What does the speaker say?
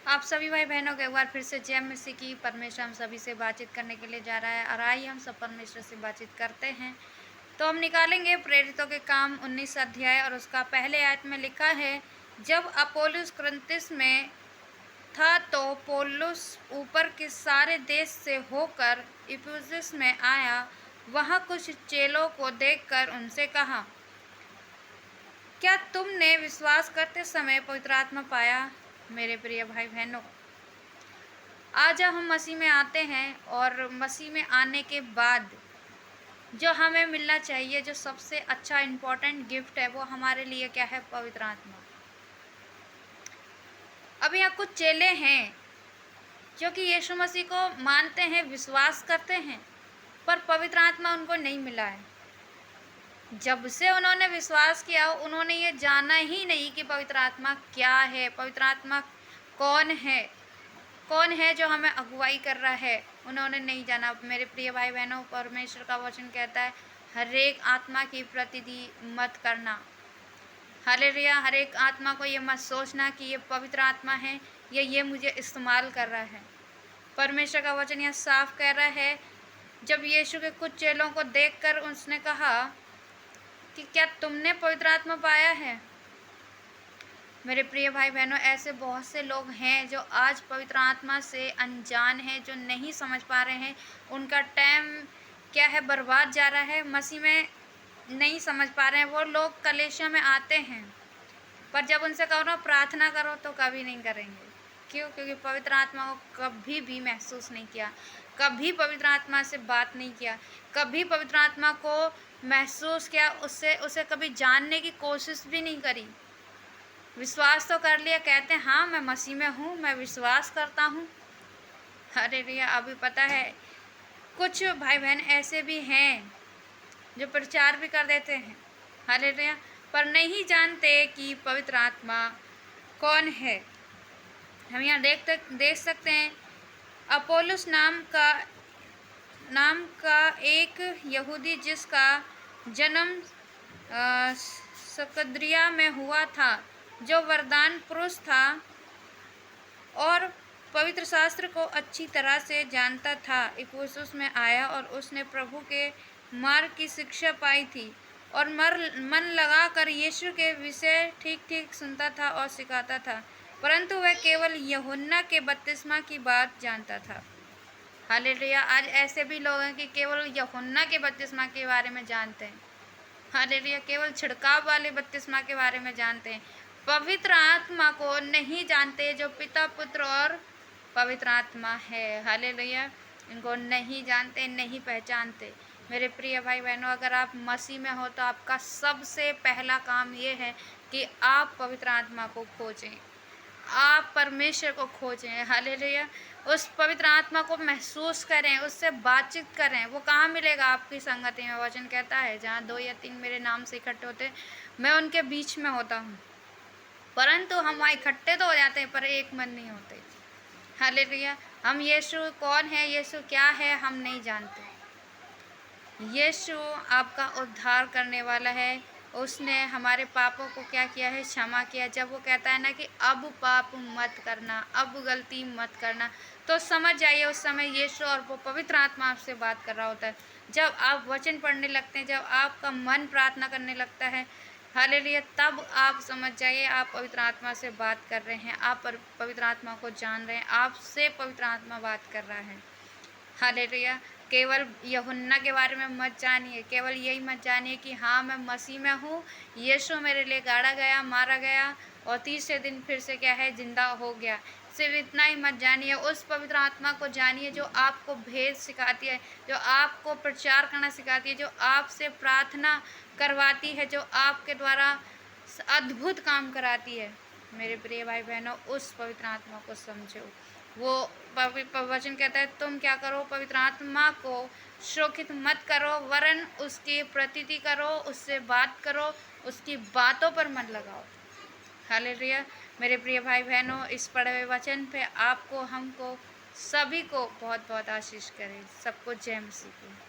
आप सभी भाई बहनों को एक बार फिर से जय मसीह की। परमेश्वर हम सभी से बातचीत करने के लिए जा रहा है और आइए हम सब परमेश्वर से बातचीत करते हैं। तो हम निकालेंगे प्रेरितों के काम 19 अध्याय और उसका पहले आयत में लिखा है, जब अपोलोस कुरिन्थुस में था तो पौलुस ऊपर के सारे देश से होकर इफिसुस में आया। वहाँ कुछ चेलों को देखकर उनसे कहा, क्या तुमने विश्वास करते समय पवित्र आत्मा पाया? मेरे प्रिय भाई बहनों, आज हम मसीह में आते हैं और मसीह में आने के बाद जो हमें मिलना चाहिए, जो सबसे अच्छा इम्पोर्टेंट गिफ्ट है, वो हमारे लिए क्या है? पवित्र आत्मा। अब यहाँ कुछ चेले हैं जो कि यीशु मसीह को मानते हैं, विश्वास करते हैं, पर पवित्र आत्मा उनको नहीं मिला है। जब से उन्होंने विश्वास किया, उन्होंने ये जाना ही नहीं कि पवित्र आत्मा क्या है, पवित्र आत्मा कौन है जो हमें अगुवाई कर रहा है, उन्होंने नहीं जाना। मेरे प्रिय भाई बहनों, परमेश्वर का वचन कहता है, हर एक आत्मा की प्रतिधि मत करना। हालेलुया। हर एक आत्मा को ये मत सोचना कि ये पवित्र आत्मा है या ये मुझे इस्तेमाल कर रहा है। परमेश्वर का वचन यह साफ कह रहा है, जब यीशु के कुछ चेलों को देखकर उसने कहा कि क्या तुमने पवित्र आत्मा पाया है? मेरे प्रिय भाई बहनों, ऐसे बहुत से लोग हैं जो आज पवित्र आत्मा से अनजान हैं, जो नहीं समझ पा रहे हैं। उनका टाइम क्या है? बर्बाद जा रहा है, मसीह में नहीं समझ पा रहे हैं। वो लोग कलीसिया में आते हैं, पर जब उनसे कहो ना प्रार्थना करो तो कभी नहीं करेंगे। क्यों? क्योंकि पवित्र आत्मा को कभी भी महसूस नहीं किया, कभी पवित्र आत्मा से बात नहीं किया, कभी पवित्र आत्मा को महसूस किया, उसे कभी जानने की कोशिश भी नहीं करी। विश्वास तो कर लिया, कहते हैं हाँ मैं मसीह में हूँ, मैं विश्वास करता हूँ। अरे भैया, अभी पता है कुछ भाई बहन ऐसे भी हैं जो प्रचार भी कर देते हैं, अरे भैया, पर नहीं जानते कि पवित्र आत्मा कौन है। हम यहाँ देख सकते हैं, अपोलोस नाम का एक यहूदी जिसका जन्म सिकंदरिया में हुआ था, जो वरदान पुरुष था और पवित्र शास्त्र को अच्छी तरह से जानता था, इफिसुस में आया और उसने प्रभु के मार्ग की शिक्षा पाई थी और मन लगाकर यीशु के विषय ठीक ठीक सुनता था और सिखाता था, परंतु वह केवल यूहन्ना के बपतिस्मा की बात जानता था। हालेलुया। आज ऐसे भी लोग हैं कि केवल यूहन्ना के बपतिस्मा के बारे में जानते हैं। हालेलुया। केवल छिड़काव वाले बपतिस्मा के बारे में जानते हैं, पवित्र आत्मा को नहीं जानते, जो पिता पुत्र और पवित्र आत्मा है। हालेलुया। इनको नहीं जानते, नहीं पहचानते। मेरे प्रिय भाई बहनों, अगर आप मसीह में हो तो आपका सबसे पहला काम ये है कि आप पवित्र आत्मा को खोजें, आप परमेश्वर को खोजें। हालेलुया। उस पवित्र आत्मा को महसूस करें, उससे बातचीत करें। वो कहाँ मिलेगा? आपकी संगति में। वचन कहता है, जहाँ 2 या 3 मेरे नाम से इकट्ठे होते, मैं उनके बीच में होता हूँ। परंतु हम वहाँ इकट्ठे तो हो जाते हैं, पर एक मन नहीं होते। हालेलुया। हम यीशु कौन है, यीशु क्या है, हम नहीं जानते। यीशु आपका उद्धार करने वाला है। उसने हमारे पापों को क्या किया है? क्षमा किया। जब वो कहता है ना कि अब पाप मत करना, अब गलती मत करना, तो समझ जाइए उस समय यीशु और वो पवित्र आत्मा आपसे बात कर रहा होता है। जब आप वचन पढ़ने लगते हैं, जब आपका मन प्रार्थना करने लगता है, हालेलुया, तब आप समझ जाइए आप पवित्र आत्मा से बात कर रहे हैं, आप पवित्र आत्मा को जान रहे हैं, आपसे पवित्र आत्मा बात कर रहा है। हालेलुया। केवल यूहन्ना के बारे में मत जानिए, केवल यही मत जानिए कि हाँ मैं मसीह में हूँ, यीशु मेरे लिए गाड़ा गया, मारा गया और तीसरे दिन फिर से क्या है? जिंदा हो गया। सिर्फ इतना ही मत जानिए, उस पवित्र आत्मा को जानिए जो आपको भेद सिखाती है, जो आपको प्रचार करना सिखाती है, जो आपसे प्रार्थना करवाती है, जो आपके द्वारा अद्भुत काम कराती है। मेरे प्रिय भाई बहनों, उस पवित्र आत्मा को समझो। वो वचन कहता है, तुम क्या करो? पवित्र आत्मा को शोकित मत करो, वरन उसकी प्रतीति करो, उससे बात करो, उसकी बातों पर मन लगाओ। हालेलुया। मेरे प्रिय भाई बहनों, इस पढ़े हुए वचन पे आपको, हमको, सभी को बहुत बहुत आशीष करे। सबको जय मसीह की।